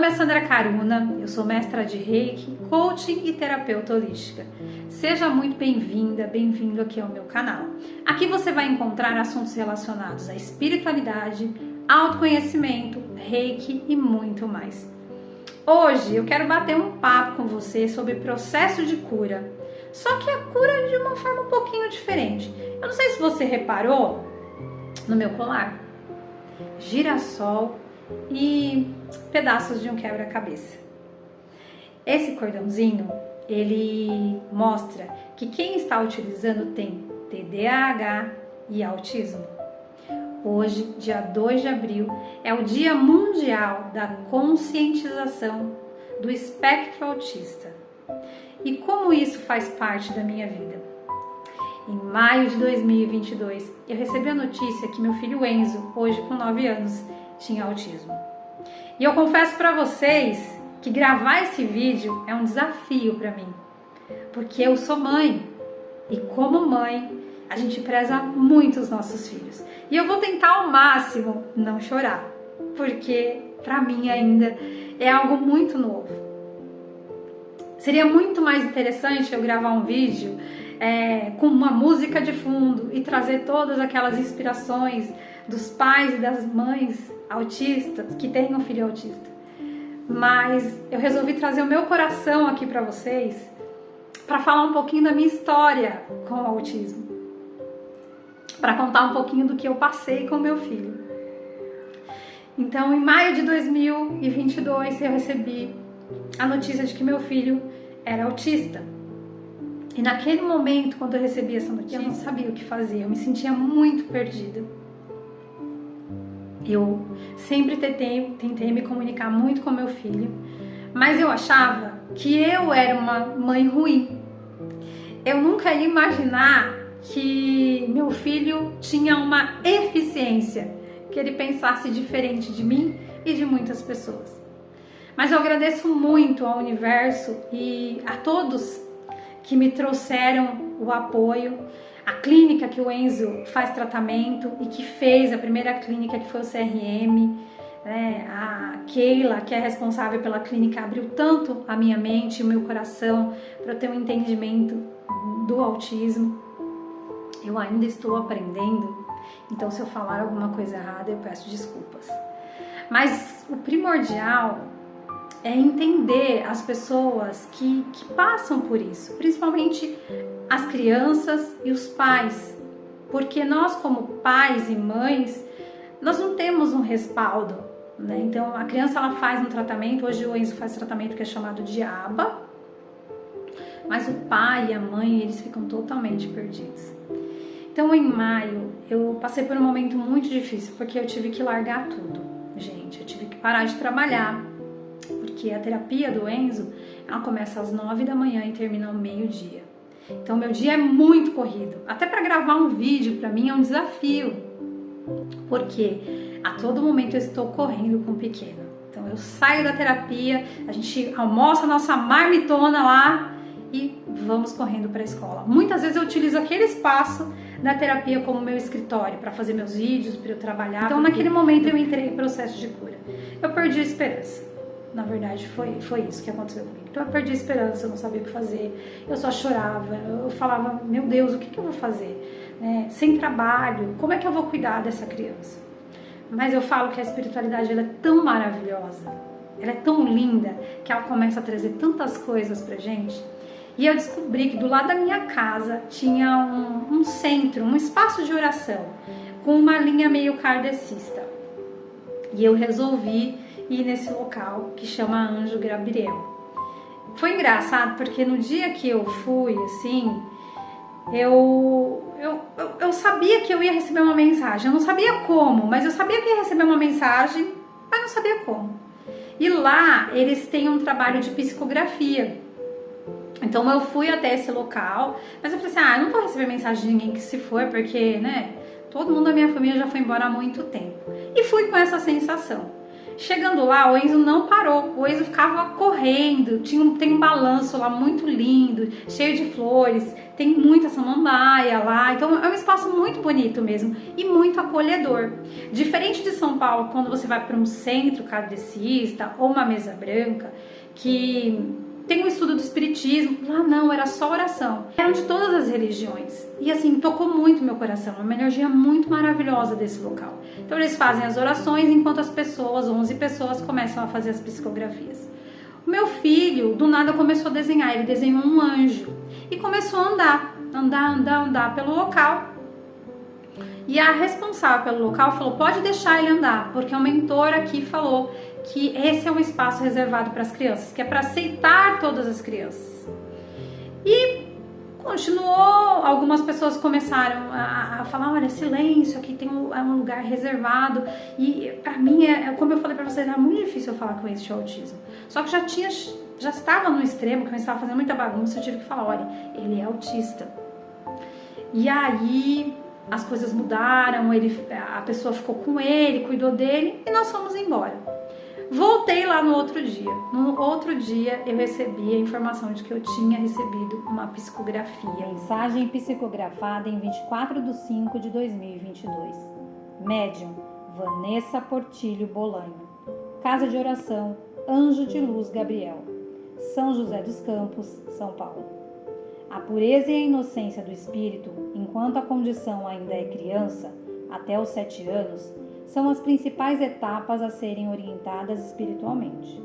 nome é Sandra Caruna, eu sou mestra de Reiki, coaching e terapeuta holística. Seja muito bem-vinda, bem-vindo aqui ao meu canal. Aqui você vai encontrar assuntos relacionados à espiritualidade, autoconhecimento, Reiki e muito mais. Hoje eu quero bater um papo com você sobre processo de cura, só que a cura de uma forma um pouquinho diferente. Eu não sei se você reparou no meu colar, girassol e pedaços de um quebra-cabeça. Esse cordãozinho, ele mostra que quem está utilizando tem TDAH e autismo. Hoje, dia 2 de abril, é o Dia Mundial da Conscientização do Espectro Autista. E como isso faz parte da minha vida? Em maio de 2022, eu recebi a notícia que meu filho Enzo, hoje com 9 anos, tinha autismo. E eu confesso para vocês que gravar esse vídeo é um desafio para mim, porque eu sou mãe e como mãe a gente preza muito os nossos filhos. E eu vou tentar ao máximo não chorar, porque para mim ainda é algo muito novo. Seria muito mais interessante eu gravar um vídeo com uma música de fundo e trazer todas aquelas inspirações dos pais e das mães autistas que têm um filho autista. Mas eu resolvi trazer o meu coração aqui para vocês para falar um pouquinho da minha história com o autismo, para contar um pouquinho do que eu passei com meu filho. Então, em maio de 2022, eu recebi a notícia de que meu filho era autista. E naquele momento, quando eu recebi essa notícia, eu não sabia o que fazer, eu me sentia muito perdida. Eu sempre tentei me comunicar muito com meu filho, mas eu achava que eu era uma mãe ruim. Eu nunca ia imaginar que meu filho tinha uma eficiência, que ele pensasse diferente de mim e de muitas pessoas. Mas eu agradeço muito ao universo e a todos que me trouxeram o apoio, a clínica que o Enzo faz tratamento e que fez a primeira clínica, que foi o CRM, né? A Keila, que é responsável pela clínica, abriu tanto a minha mente e o meu coração para eu ter um entendimento do autismo. Eu ainda estou aprendendo, então se eu falar alguma coisa errada eu peço desculpas. Mas o primordial é entender as pessoas que passam por isso, principalmente as crianças e os pais, porque nós como pais e mães, nós não temos um respaldo, né? Então a criança ela faz um tratamento, hoje o Enzo faz tratamento que é chamado de ABA, mas o pai e a mãe eles ficam totalmente perdidos. Então em maio eu passei por um momento muito difícil, porque eu tive que largar tudo, gente, eu tive que parar de trabalhar, porque a terapia do Enzo, ela começa às 9 da manhã e termina ao meio-dia. Então meu dia é muito corrido. Até para gravar um vídeo para mim é um desafio, porque a todo momento eu estou correndo com o pequeno. Então eu saio da terapia, a gente almoça a nossa marmitona lá e vamos correndo para a escola. Muitas vezes eu utilizo aquele espaço da terapia como meu escritório para fazer meus vídeos, para eu trabalhar. Então naquele momento eu entrei em processo de cura. Eu perdi a esperança. Na verdade, foi isso que aconteceu comigo. Então eu perdi a esperança, eu não sabia o que fazer, eu só chorava, eu falava, meu Deus, o que eu vou fazer? Sem trabalho, como é que eu vou cuidar dessa criança? Mas eu falo que a espiritualidade ela é tão maravilhosa, ela é tão linda, que ela começa a trazer tantas coisas pra gente. E eu descobri que do lado da minha casa tinha um centro, um espaço de oração, com uma linha meio kardecista. E eu resolvi ir nesse local que chama Anjo Gabriel. Foi engraçado porque no dia que eu fui, assim, eu sabia que eu ia receber uma mensagem. Eu não sabia como, mas eu sabia que ia receber uma mensagem, mas não sabia como. E lá eles têm um trabalho de psicografia. Então eu fui até esse local, mas eu falei assim, eu não vou receber mensagem de ninguém que se for, porque, né, todo mundo da minha família já foi embora há muito tempo. E fui com essa sensação. Chegando lá, o Enzo não parou, o Enzo ficava correndo, tem um balanço lá muito lindo, cheio de flores, tem muita samambaia lá, então é um espaço muito bonito mesmo e muito acolhedor. Diferente de São Paulo, quando você vai para um centro kardecista ou uma mesa branca, que tem um estudo do espiritismo, lá não, era só oração. Eram de todas as religiões. E assim, tocou muito meu coração, uma energia muito maravilhosa desse local. Então eles fazem as orações enquanto as pessoas, 11 pessoas, começam a fazer as psicografias. O meu filho, do nada, começou a desenhar, ele desenhou um anjo e começou a andar pelo local. E a responsável pelo local falou, pode deixar ele andar, porque o mentor aqui falou que esse é um espaço reservado para as crianças, que é para aceitar todas as crianças. E continuou, algumas pessoas começaram a falar, olha, silêncio, aqui tem um lugar reservado. E para mim, como eu falei para vocês, era muito difícil eu falar com esse autismo. Só que já estava no extremo, que eu estava fazendo muita bagunça, eu tive que falar, olha, ele é autista. E aí as coisas mudaram, a pessoa ficou com ele, cuidou dele e nós fomos embora. Voltei lá no outro dia. No outro dia eu recebi a informação de que eu tinha recebido uma psicografia. Mensagem psicografada em 24/5/2022. Médium Vanessa Portilho Bolanho. Casa de oração Anjo de Luz Gabriel. São José dos Campos, São Paulo. A pureza e a inocência do espírito, enquanto a condição ainda é criança, até os 7 anos, são as principais etapas a serem orientadas espiritualmente.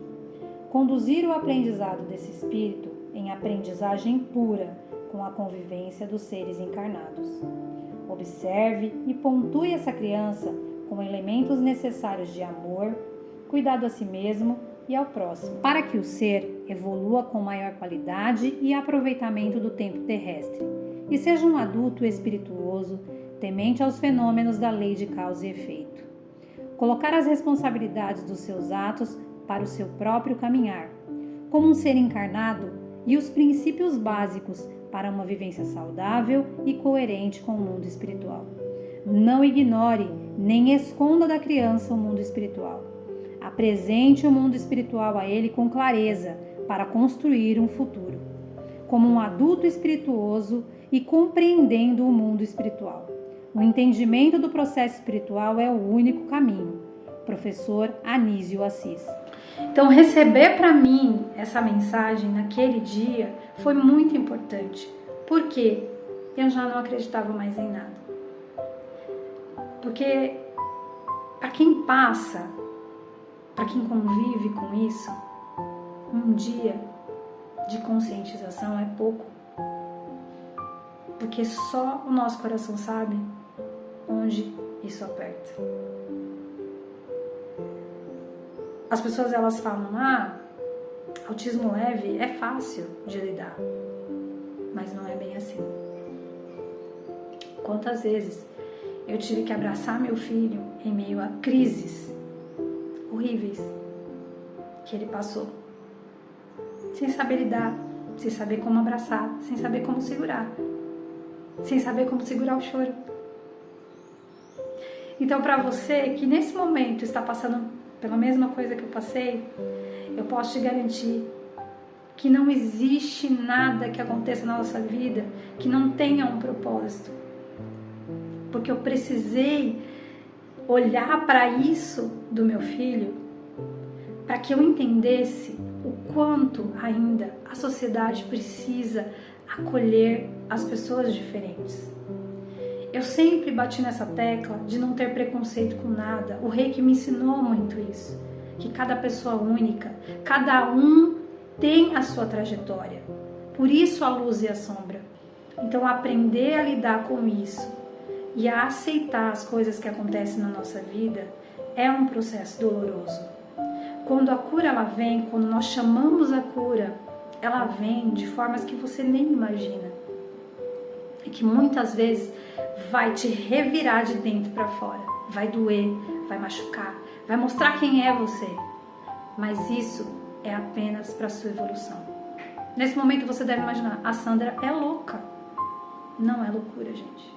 Conduzir o aprendizado desse espírito em aprendizagem pura com a convivência dos seres encarnados. Observe e pontue essa criança com elementos necessários de amor, cuidado a si mesmo e ao próximo, para que o ser evolua com maior qualidade e aproveitamento do tempo terrestre e seja um adulto espirituoso, temente aos fenômenos da lei de causa e efeito. Colocar as responsabilidades dos seus atos para o seu próprio caminhar, como um ser encarnado, e os princípios básicos para uma vivência saudável e coerente com o mundo espiritual. Não ignore nem esconda da criança o mundo espiritual. Apresente o mundo espiritual a ele com clareza para construir um futuro, como um adulto espirituoso e compreendendo o mundo espiritual. O entendimento do processo espiritual é o único caminho. Professor Anísio Assis. Então, receber para mim essa mensagem naquele dia foi muito importante, porque eu já não acreditava mais em nada. Porque para quem passa, para quem convive com isso, um dia de conscientização é pouco. Porque só o nosso coração sabe onde isso aperta. As pessoas elas falam, autismo leve é fácil de lidar, mas não é bem assim. Quantas vezes eu tive que abraçar meu filho em meio a crises horríveis que ele passou, sem saber lidar, sem saber como abraçar, sem saber como segurar, sem saber como segurar o choro. Então, para você que nesse momento está passando pela mesma coisa que eu passei, eu posso te garantir que não existe nada que aconteça na nossa vida que não tenha um propósito. Porque eu precisei olhar para isso do meu filho para que eu entendesse o quanto ainda a sociedade precisa acolher as pessoas diferentes. Eu sempre bati nessa tecla de não ter preconceito com nada. O Reiki me ensinou muito isso. Que cada pessoa é única, cada um tem a sua trajetória. Por isso a luz e a sombra. Então aprender a lidar com isso e a aceitar as coisas que acontecem na nossa vida é um processo doloroso. Quando a cura ela vem, quando nós chamamos a cura, ela vem de formas que você nem imagina. E que muitas vezes vai te revirar de dentro para fora. Vai doer, vai machucar, vai mostrar quem é você. Mas isso é apenas para a sua evolução. Nesse momento você deve imaginar, a Sandra é louca. Não é loucura, gente.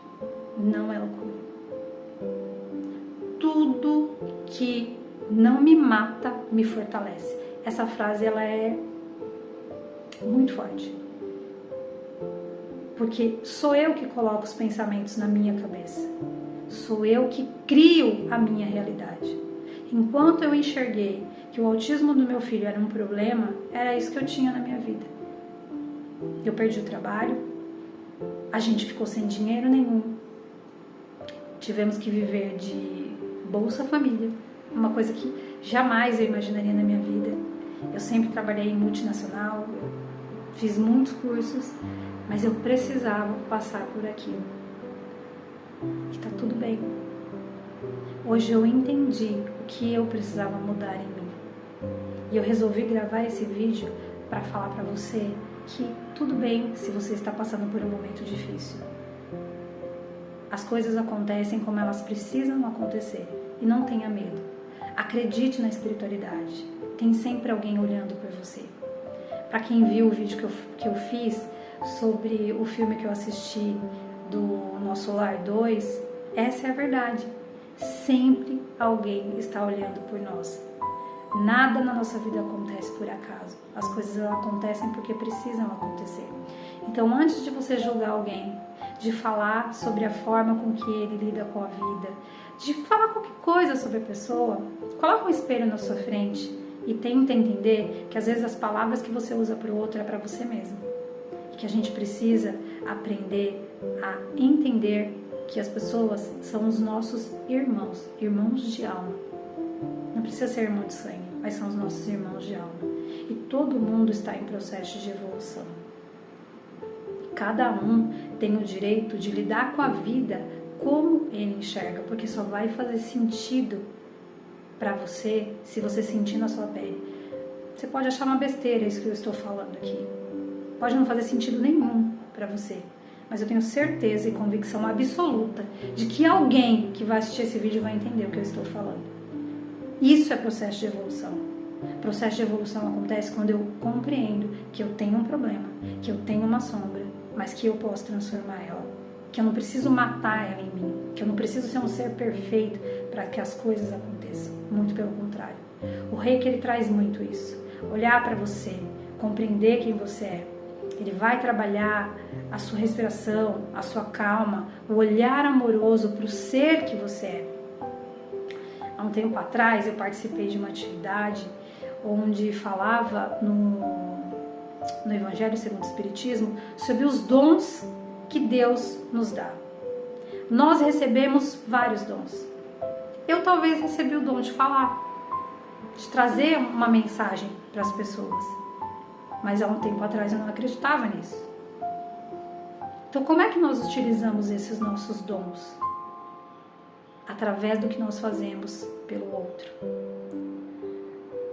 Não é loucura. Tudo que não me mata, me fortalece. Essa frase, ela é muito forte. Porque sou eu que coloco os pensamentos na minha cabeça. Sou eu que crio a minha realidade. Enquanto eu enxerguei que o autismo do meu filho era um problema, era isso que eu tinha na minha vida. Eu perdi o trabalho, a gente ficou sem dinheiro nenhum. Tivemos que viver de Bolsa Família, uma coisa que jamais eu imaginaria na minha vida. Eu sempre trabalhei em multinacional, eu fiz muitos cursos, mas eu precisava passar por aquilo. E tá tudo bem. Hoje eu entendi o que eu precisava mudar em mim. E eu resolvi gravar esse vídeo para falar para você que tudo bem se você está passando por um momento difícil. As coisas acontecem como elas precisam acontecer. E não tenha medo. Acredite na espiritualidade. Tem sempre alguém olhando por você. Para quem viu o vídeo que eu fiz sobre o filme que eu assisti do Nosso Lar 2, essa é a verdade. Sempre alguém está olhando por nós. Nada na nossa vida acontece por acaso. As coisas acontecem porque precisam acontecer. Então, antes de você julgar alguém, de falar sobre a forma com que ele lida com a vida, de falar qualquer coisa sobre a pessoa, coloca um espelho na sua frente e tenta entender que às vezes as palavras que você usa para o outro é para você mesmo. E que a gente precisa aprender a entender que as pessoas são os nossos irmãos, irmãos de alma. Não precisa ser irmão de sangue, mas são os nossos irmãos de alma. E todo mundo está em processo de evolução. Cada um tem o direito de lidar com a vida como ele enxerga, porque só vai fazer sentido para você se você sentir na sua pele. Você pode achar uma besteira isso que eu estou falando aqui. Pode não fazer sentido nenhum para você, mas eu tenho certeza e convicção absoluta de que alguém que vai assistir esse vídeo vai entender o que eu estou falando. Isso é processo de evolução. O processo de evolução acontece quando eu compreendo que eu tenho um problema, que eu tenho uma sombra, mas que eu posso transformar ela, que eu não preciso matar ela em mim, que eu não preciso ser um ser perfeito para que as coisas aconteçam. Muito pelo contrário. O Reiki, ele traz muito isso. Olhar para você, compreender quem você é. Ele vai trabalhar a sua respiração, a sua calma, o olhar amoroso para o ser que você é. Há um tempo atrás eu participei de uma atividade onde falava no Evangelho segundo o Espiritismo sobre os dons que Deus nos dá. Nós recebemos vários dons. Eu talvez recebi o dom de falar, de trazer uma mensagem para as pessoas. Mas há um tempo atrás eu não acreditava nisso. Então como é que nós utilizamos esses nossos dons? Através do que nós fazemos pelo outro.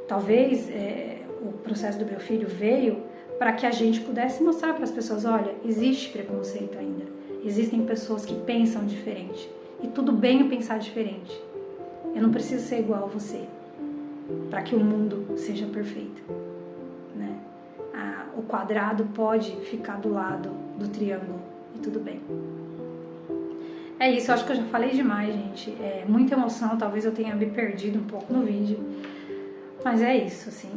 Talvez o processo do meu filho veio para que a gente pudesse mostrar para as pessoas, olha, existe preconceito ainda. Existem pessoas que pensam diferente. E tudo bem eu pensar diferente. Eu não preciso ser igual a você para que o mundo seja perfeito. Né? O quadrado pode ficar do lado do triângulo e tudo bem. É isso, eu acho que eu já falei demais, gente. É muita emoção, talvez eu tenha me perdido um pouco no vídeo. Mas é isso, assim,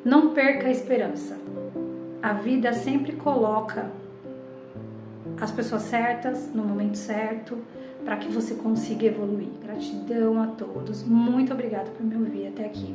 não perca a esperança. A vida sempre coloca as pessoas certas no momento certo para que você consiga evoluir. Gratidão a todos. Muito obrigada por me ouvir até aqui.